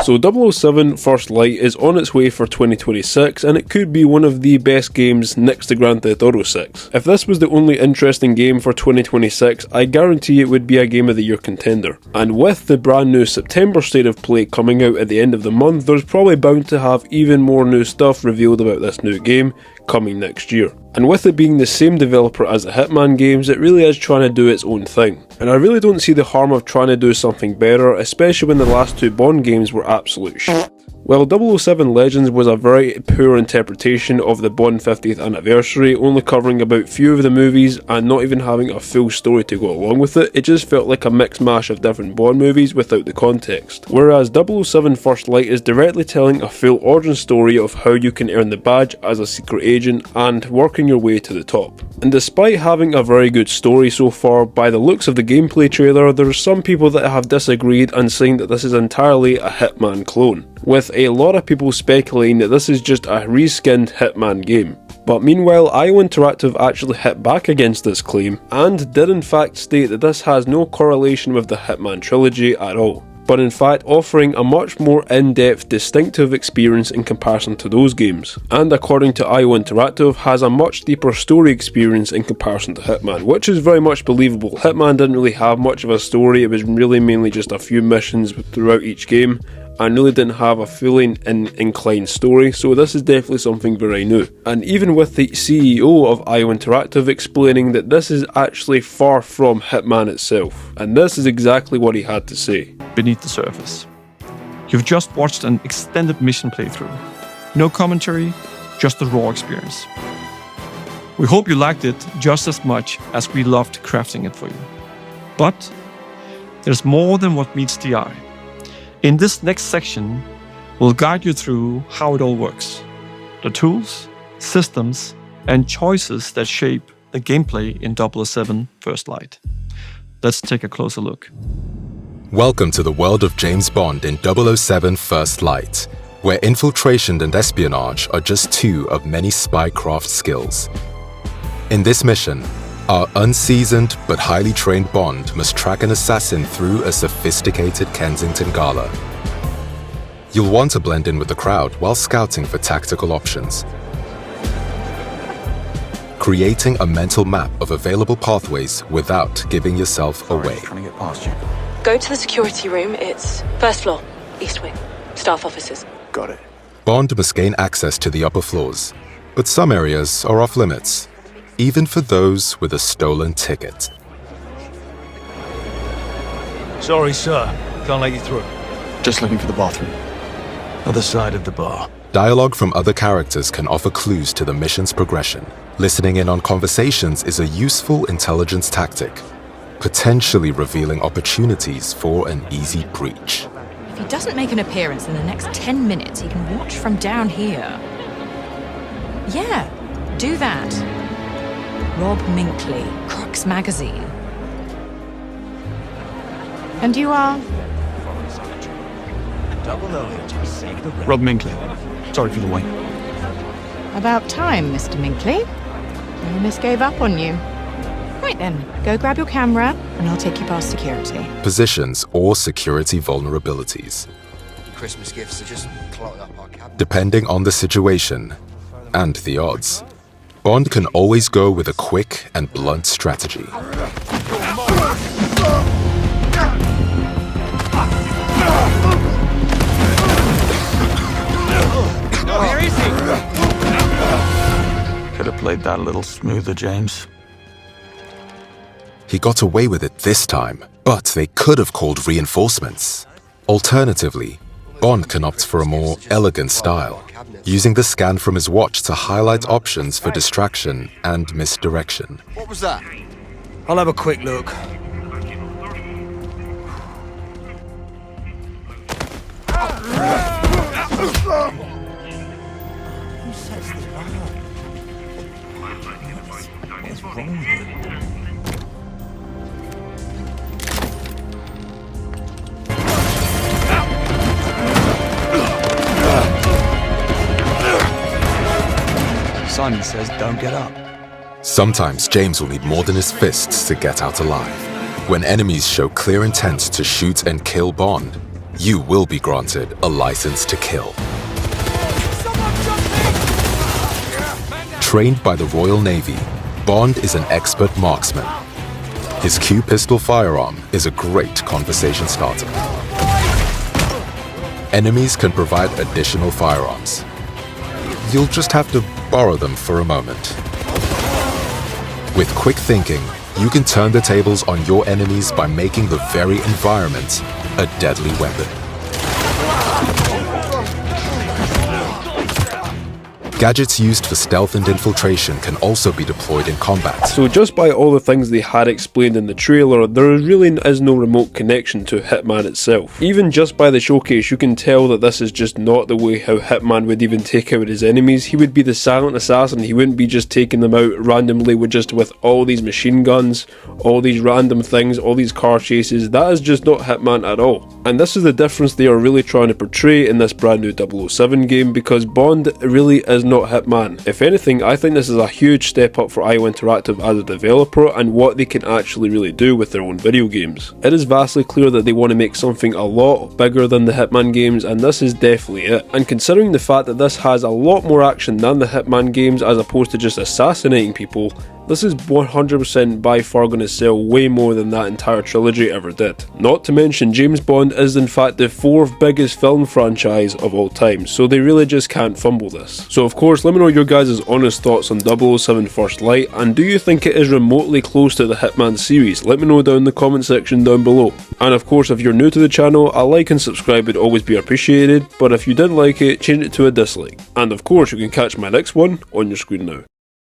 So 007 First Light is on its way for 2026 and it could be one of the best games next to Grand Theft Auto 6. If this was the only interesting game for 2026, I guarantee it would be a Game of the Year contender. And with the brand new September State of Play coming out at the end of the month, there's probably bound to have even more new stuff revealed about this new game coming next year. And with it being the same developer as the Hitman games, it really is trying to do its own thing. And I really don't see the harm of trying to do something better, especially when the last two Bond games were absolute shit. Well, 007 Legends was a very poor interpretation of the Bond 50th anniversary, only covering about few of the movies and not even having a full story to go along with it. It just felt like a mix mash of different Bond movies without the context. Whereas 007 First Light is directly telling a full origin story of how you can earn the badge as a secret agent and working your way to the top. And despite having a very good story so far, by the looks of the gameplay trailer, there are some people that have disagreed and saying that this is entirely a Hitman clone, with a lot of people speculating that this is just a reskinned Hitman game. But meanwhile, IO Interactive actually hit back against this claim, and did in fact state that this has no correlation with the Hitman trilogy at all, but in fact offering a much more in-depth, distinctive experience in comparison to those games, and according to IO Interactive, has a much deeper story experience in comparison to Hitman, which is very much believable. Hitman didn't really have much of a story, it was really mainly just a few missions throughout each game, and really didn't have a fully inclined story, so this is definitely something very new. And even with the CEO of IO Interactive explaining that this is actually far from Hitman itself, and this is exactly what he had to say. Beneath the surface. You've just watched an extended mission playthrough. No commentary, just the raw experience. We hope you liked it just as much as we loved crafting it for you. But there's more than what meets the eye. In this next section, we'll guide you through how it all works. The tools, systems, and choices that shape the gameplay in 007 First Light. Let's take a closer look. Welcome to the world of James Bond in 007 First Light, where infiltration and espionage are just two of many spycraft skills. In this mission, our unseasoned but highly trained Bond must track an assassin through a sophisticated Kensington gala. You'll want to blend in with the crowd while scouting for tactical options. Creating a mental map of available pathways without giving yourself away. Trying to get past you. Go to the security room, it's first floor, east wing, staff offices. Got it. Bond must gain access to the upper floors, but some areas are off limits, even for those with a stolen ticket. Sorry, sir. Can't let you through. Just looking for the bathroom. Other side of the bar. Dialogue from other characters can offer clues to the mission's progression. Listening in on conversations is a useful intelligence tactic, potentially revealing opportunities for an easy breach. If he doesn't make an appearance in the next 10 minutes, he can watch from down here. Yeah, do that. Rob Minkley, Crux Magazine. And you are? Rob Minkley. Sorry for the wait. About time, Mr. Minkley. I almost gave up on you. Right then, go grab your camera and I'll take you past security. Positions or security vulnerabilities. Christmas gifts are just clogged up our cabinet. Depending on the situation and the odds, Bond can always go with a quick and blunt strategy. Where is he? Could have played that a little smoother, James. He got away with it this time, but they could have called reinforcements. Alternatively, Bond can opt for a more elegant style, using the scan from his watch to highlight options for distraction and misdirection. What was that? I'll have a quick look. Simon says don't get up. Sometimes James will need more than his fists to get out alive. When enemies show clear intent to shoot and kill Bond, you will be granted a license to kill. Trained by the Royal Navy, Bond is an expert marksman. His Q pistol firearm is a great conversation starter. Enemies can provide additional firearms. You'll just have to borrow them for a moment. With quick thinking, you can turn the tables on your enemies by making the very environment a deadly weapon. Gadgets used for stealth and infiltration can also be deployed in combat. So just by all the things they had explained in the trailer, there really is no remote connection to Hitman itself. Even just by the showcase, you can tell that this is just not the way how Hitman would even take out his enemies. He would be the silent assassin. He wouldn't be just taking them out randomly with all these machine guns, all these random things, all these car chases. That is just not Hitman at all. And this is the difference they are really trying to portray in this brand new 007 game, because Bond really is not Hitman. If anything, I think this is a huge step up for IO Interactive as a developer and what they can actually really do with their own video games. It is vastly clear that they want to make something a lot bigger than the Hitman games, and this is definitely it. And considering the fact that this has a lot more action than the Hitman games as opposed to just assassinating people, this is 100% by far going to sell way more than that entire trilogy ever did. Not to mention, James Bond is in fact the 4th biggest film franchise of all time, so they really just can't fumble this. So of course, let me know your guys' honest thoughts on 007 First Light, and do you think it is remotely close to the Hitman series? Let me know down in the comment section down below. And of course, if you're new to the channel, a like and subscribe would always be appreciated, but if you didn't like it, change it to a dislike. And of course, you can catch my next one on your screen now.